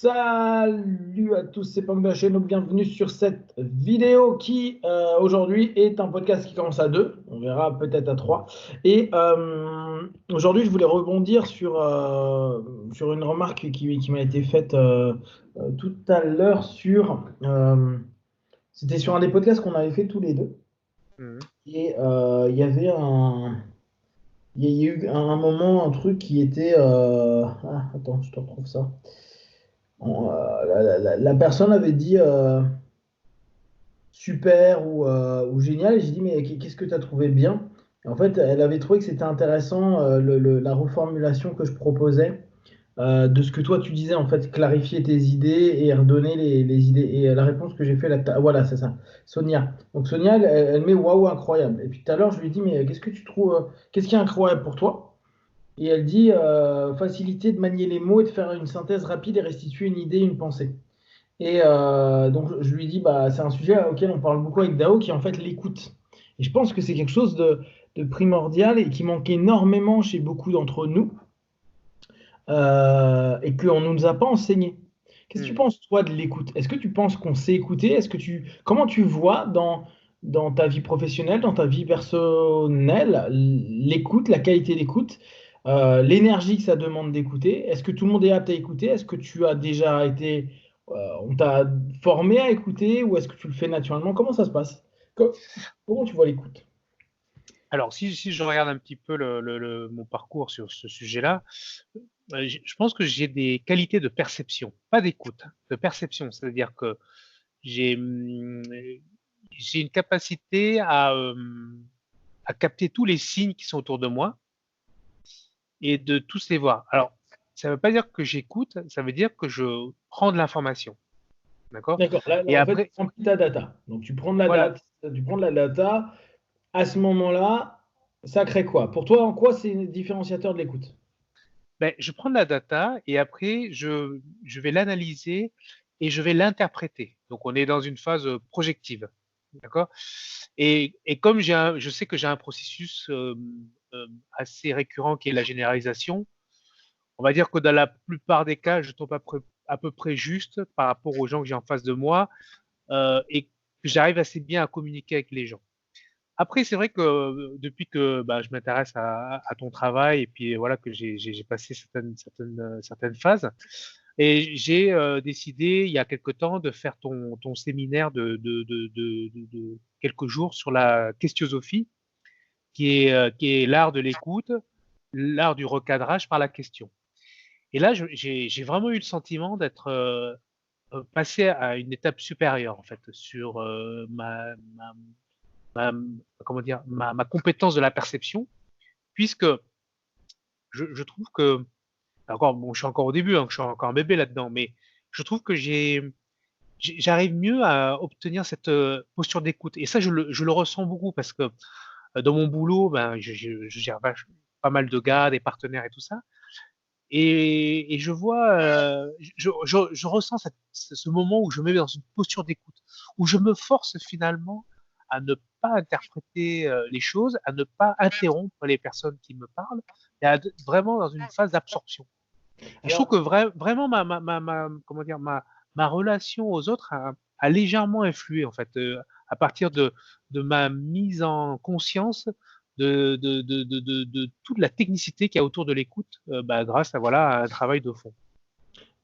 Salut à tous, c'est Pam de la chaîne, bienvenue sur cette vidéo qui aujourd'hui est un podcast qui commence à 2, on verra peut-être à 3. Et aujourd'hui je voulais rebondir sur une remarque qui m'a été faite tout à l'heure c'était sur un des podcasts qu'on avait fait tous les deux. Mhm. Et il y avait il y a eu un moment, un truc qui était... attends, je te retrouve ça. La personne avait dit super ou génial, et j'ai dit mais qu'est-ce que tu as trouvé bien? Et en fait, elle avait trouvé que c'était intéressant la reformulation que je proposais de ce que toi tu disais, en fait, clarifier tes idées et redonner les idées. Et la réponse que j'ai fait, voilà, c'est ça, Sonia. Donc Sonia, elle met waouh, incroyable. Et puis tout à l'heure, je lui ai dit mais qu'est-ce que tu trouves, qu'est-ce qui est incroyable pour toi? Et elle dit facilité de manier les mots et de faire une synthèse rapide et restituer une idée, une pensée. Et donc, je lui dis, bah, c'est un sujet auquel on parle beaucoup avec Dao, qui est en fait l'écoute. Et je pense que c'est quelque chose de primordial et qui manque énormément chez beaucoup d'entre nous et qu'on ne nous a pas enseigné. Qu'est-ce que tu Mhm. penses, toi, de l'écoute? Est-ce que tu penses qu'on sait écouter? Comment tu vois dans ta vie professionnelle, dans ta vie personnelle, l'écoute, la qualité d'écoute, l'énergie que ça demande d'écouter? Est-ce que tout le monde est apte à écouter? Est-ce que tu as déjà été, on t'a formé à écouter ou est-ce que tu le fais naturellement? Comment ça se passe? Co- Comment tu vois l'écoute? Alors, si je regarde un petit peu mon parcours sur ce sujet-là, je pense que j'ai des qualités de perception, pas d'écoute, de perception. C'est-à-dire que j'ai hum, j'ai une capacité à capter tous les signes qui sont autour de moi et de tous les voir. Alors, ça ne veut pas dire que j'écoute, ça veut dire que je prends de l'information. D'accord? D'accord. Là, Et en fait, tu après, remplis ta data. Donc, tu prends de la voilà. data, tu prends de la data. À ce moment-là, ça crée quoi? Pour toi, en quoi c'est différenciateur de l'écoute? Ben, je prends de la data et après, je vais l'analyser et je vais l'interpréter. Donc, on est dans une phase projective. D'accord? Et comme je sais que j'ai un processus assez récurrent qui est la généralisation, on va dire que dans la plupart des cas, je tombe à peu près juste par rapport aux gens que j'ai en face de moi et que j'arrive assez bien à communiquer avec les gens. Après, c'est vrai que depuis que bah, je m'intéresse à ton travail et puis voilà que j'ai passé certaines phases, et j'ai décidé il y a quelque temps de faire ton séminaire de quelques jours sur la questiosophie, qui est l'art de l'écoute, l'art du recadrage par la question. Et là, j'ai vraiment eu le sentiment d'être passé à une étape supérieure en fait sur ma, comment dire, ma compétence de la perception, puisque je trouve que, encore, bon, je suis encore au début, hein, je suis encore un bébé là-dedans, mais je trouve que j'arrive mieux à obtenir cette posture d'écoute. Et ça, je le ressens beaucoup parce que dans mon boulot, ben, je gère pas mal de gars, des partenaires et tout ça. Et je vois, je ressens ce moment où je me mets dans une posture d'écoute, où je me force finalement à ne pas interpréter les choses, à ne pas interrompre les personnes qui me parlent, et à vraiment dans une phase d'absorption. Et je trouve Alors, que vraiment comment dire, ma relation aux autres a légèrement influé en fait, à partir de ma mise en conscience de toute la technicité qu'il y a autour de l'écoute, bah, grâce à voilà à un travail de fond.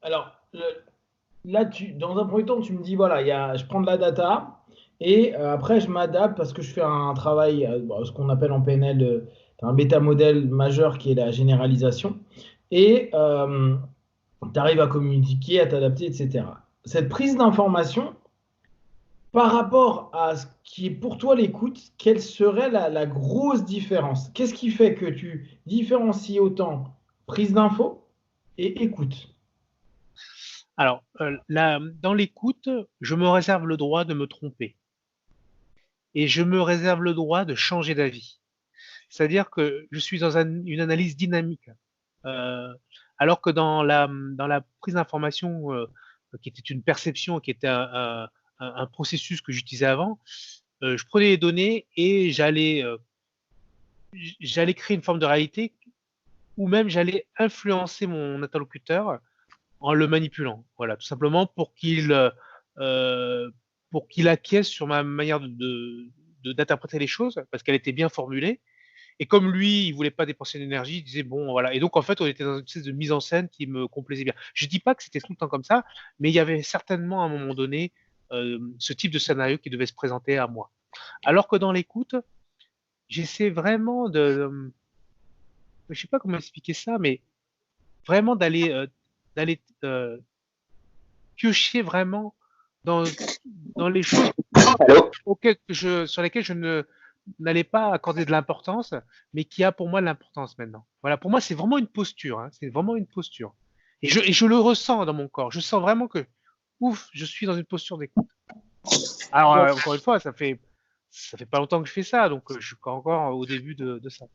alors, là, dans un premier temps, tu me dis, voilà, je prends de la data et après, je m'adapte parce que je fais un travail, bon, ce qu'on appelle en PNL, un métamodèle majeur qui est la généralisation. Et tu arrives à communiquer, à t'adapter, etc. Cette prise d'information, par rapport à ce qui est pour toi l'écoute, quelle serait la grosse différence? Qu'est-ce qui fait que tu différencies autant prise d'info et écoute? Alors là, dans l'écoute, je me réserve le droit de me tromper et je me réserve le droit de changer d'avis. C'est-à-dire que je suis dans une analyse dynamique. Euh, alors que dans la prise d'information, qui était une perception, qui était un processus que j'utilisais avant, je prenais les données et j'allais créer une forme de réalité ou même j'allais influencer mon interlocuteur en le manipulant. Voilà, tout simplement euh, pour qu'il acquiesce sur ma manière d'interpréter les choses, parce qu'elle était bien formulée. Et comme lui, il voulait pas dépenser d'énergie, il disait bon, voilà. Et donc en fait, on était dans une espèce de mise en scène qui me complaisait bien. Je dis pas que c'était tout le temps comme ça, mais il y avait certainement à un moment donné ce type de scénario qui devait se présenter à moi. Alors que dans l'écoute, j'essaie vraiment je sais pas comment expliquer ça, mais vraiment d'aller piocher vraiment dans dans les choses Allô? sur lesquelles je ne n'allais pas accorder de l'importance, mais qui a pour moi de l'importance maintenant. Voilà, pour moi, c'est vraiment une posture, hein, c'est vraiment une posture. Et je le ressens dans mon corps. Je sens vraiment que, ouf, je suis dans une posture d'écoute. Alors, Ouais. encore une fois, ça fait pas longtemps que je fais ça, donc je suis encore au début de ça.